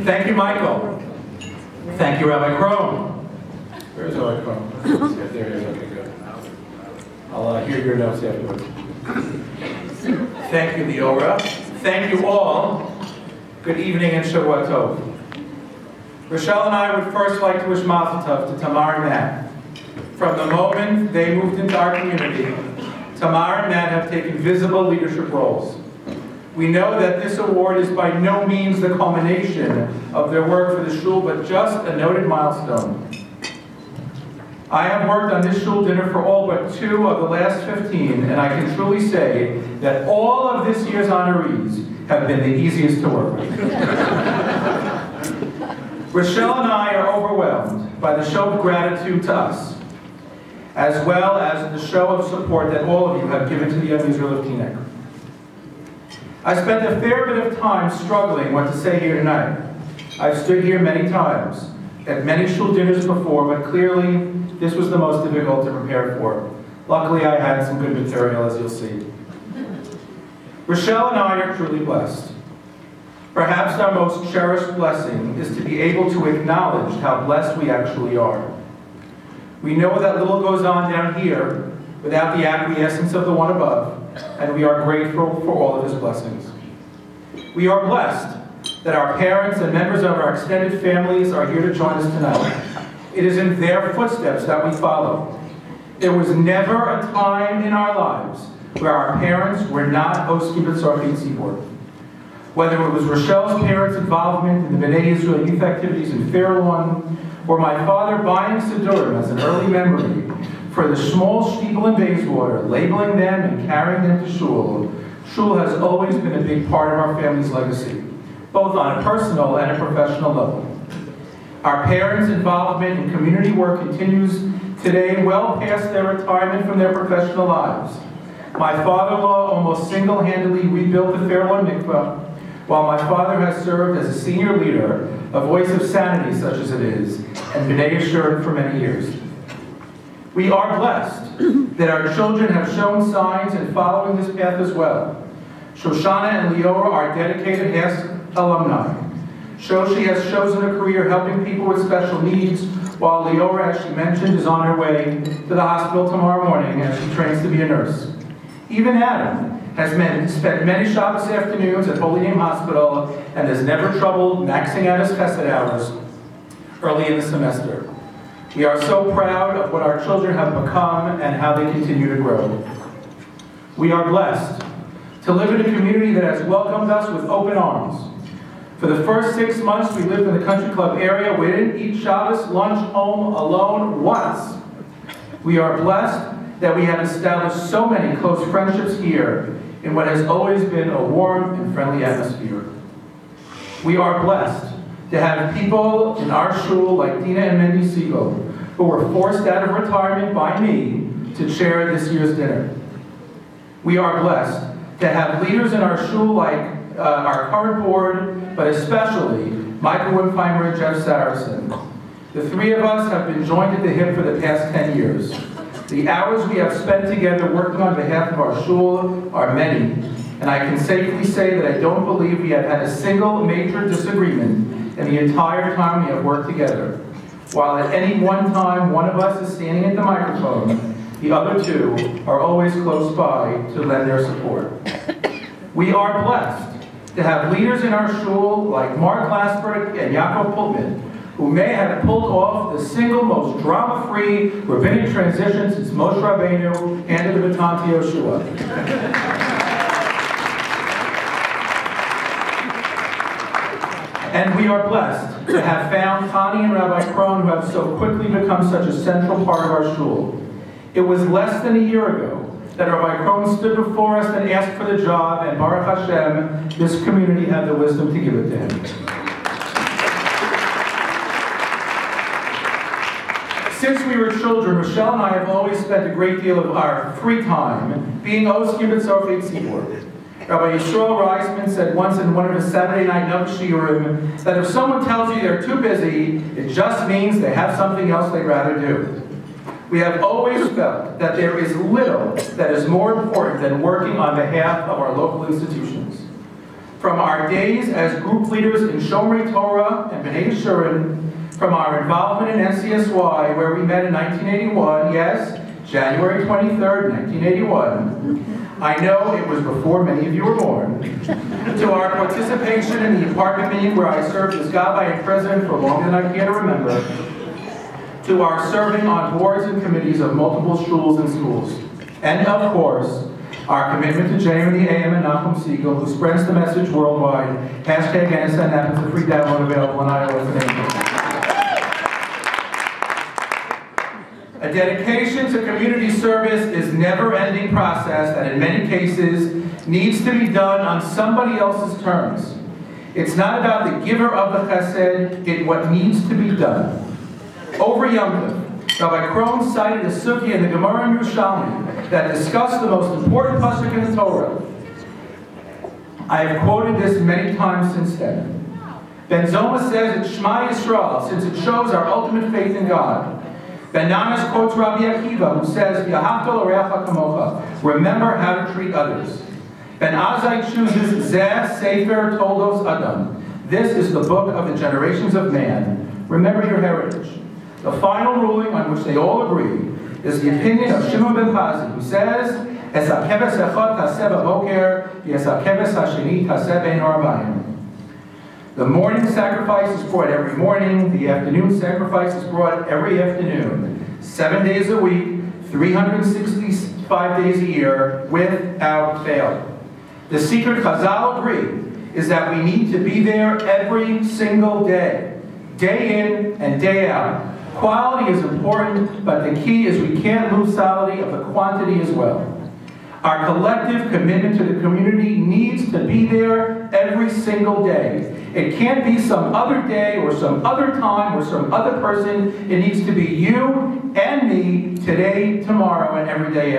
Thank you, Michael. Thank you, Rabbi Crone. Where's Rabbi Crone? There he is. Okay, good. I'll hear your notes afterwards. Thank you, Leora. Thank you all. Good evening and Shavua Tov. Rochelle and I would first like to wish Mazel Tov to Tamar and Matt. From the moment they moved into our community, Tamar and Matt have taken visible leadership roles. We know that this award is by no means the culmination of their work for the shul, but just a noted milestone. I have worked on this shul dinner for all but 2 of the last 15, and I can truly say that all of this year's honorees have been the easiest to work with. Rochelle and I are overwhelmed by the show of gratitude to us, as well as the show of support that all of you have given to the Young Israel of Teaneck. I spent a fair bit of time struggling what to say here tonight. I've stood here many times, at many shul dinners before, but clearly this was the most difficult to prepare for. Luckily, I had some good material, as you'll see. Rochelle and I are truly blessed. Perhaps our most cherished blessing is to be able to acknowledge how blessed we actually are. We know that little goes on down here without the acquiescence of the one above, and we are grateful for all of his blessings. We are blessed that our parents and members of our extended families are here to join us tonight. It is in their footsteps that we follow. There was never a time in our lives where our parents were not Oski B'Tzorchei Tzibor. Whether it was Rochelle's parents' involvement in the B'nai Israel youth activities in Fair Lawn, or my father buying Siddurim as an early memory for the small steeple in Bayswater, labeling them and carrying them to shul, shul has always been a big part of our family's legacy, both on a personal and a professional level. Our parents' involvement in community work continues today well past their retirement from their professional lives. My father-in-law almost single-handedly rebuilt the Fair Lawn Mikvah, while my father has served as a senior leader, a voice of sanity such as it is, and B'nai Yeshurun for many years. We are blessed that our children have shown signs in following this path as well. Shoshana and Leora are dedicated HASC alumni. Shoshi has chosen a career helping people with special needs, while Leora, as she mentioned, is on her way to the hospital tomorrow morning as she trains to be a nurse. Even Adam has spent many Shabbos afternoons at Holy Name Hospital and has never troubled maxing out his chesed hours early in the semester. We are so proud of what our children have become and how they continue to grow. We are blessed to live in a community that has welcomed us with open arms. For the first 6 months we lived in the country club area, we didn't eat Shabbos lunch home alone once. We are blessed that we have established so many close friendships here in what has always been a warm and friendly atmosphere. We are blessed to have people in our shul like Dina and Mendy Siegel, who were forced out of retirement by me to chair this year's dinner. We are blessed to have leaders in our shul like our current board, but especially Michael Wimpheimer and Jeff Saracen. The 3 of us have been joined at the hip for the past 10 years. The hours we have spent together working on behalf of our shul are many, and I can safely say that I don't believe we have had a single major disagreement in the entire time we have worked together. While at any one time one of us is standing at the microphone, the other 2 are always close by to lend their support. We are blessed to have leaders in our shul like Mark Glassberg and Yaakov Pultman, who may have pulled off the single most drama-free rabbinic transition since Moshe Rabbeinu handed the baton to Yoshua. And we are blessed to have found Connie and Rabbi Crone, who have so quickly become such a central part of our shul. It was less than a year ago that Rabbi Crone stood before us and asked for the job, and Baruch Hashem, this community had the wisdom to give it to him. Since we were children, Rochelle and I have always spent a great deal of our free time being Oski B'Tzorchei Tzibor. Rabbi Yisrael Reisman said once in one of his Saturday night shiurim that if someone tells you they're too busy, it just means they have something else they'd rather do. We have always felt that there is little that is more important than working on behalf of our local institutions. From our days as group leaders in Shomrei Torah and B'nai Yeshurun, from our involvement in NCSY, where we met in 1981, yes, January 23rd, 1981. I know it was before many of you were born. To our participation in the apartment meeting where I served as Gabbai and president for longer than I care to remember. To our serving on boards and committees of multiple shuls and schools. And of course, our commitment to JM the AM and Nachum Siegel, who spreads the message worldwide. Hashtag NSN happens a free download available on iOS. A dedication to community service is a never-ending process that in many cases needs to be done on somebody else's terms. It's not about the giver of the chesed, it's what needs to be done. Over Yom Tov, Rabbi Krohn cited a sugya in the Gemara in Yerushalmi that discussed the most important pasuk in the Torah. I have quoted this many times since then. Ben Zoma says it's Shema Yisrael, since it shows our ultimate faith in God. Ben Nanas quotes Rabbi Akiva, who says, V'ahavta l'reacha kamocha, remember how to treat others. Ben Azai chooses Zeh Sefer Toldos Adam. This is the book of the generations of man. Remember your heritage. The final ruling on which they all agree is the opinion of Shimon ben Pazi, who says, Es hakeves echad taseh b'boker, yes hakeves hasheni taseh bein ha'arbayim. The morning sacrifice is brought every morning, the afternoon sacrifice is brought every afternoon. 7 days a week, 365 days a year, without fail. The secret Chazal agree is that we need to be there every single day in and day out. Quality is important, but the key is we can't lose sight of the quantity as well. Our collective commitment to the community needs to be there every single day. It can't be some other day or some other time or some other person. It needs to be you and me today, tomorrow, and every day.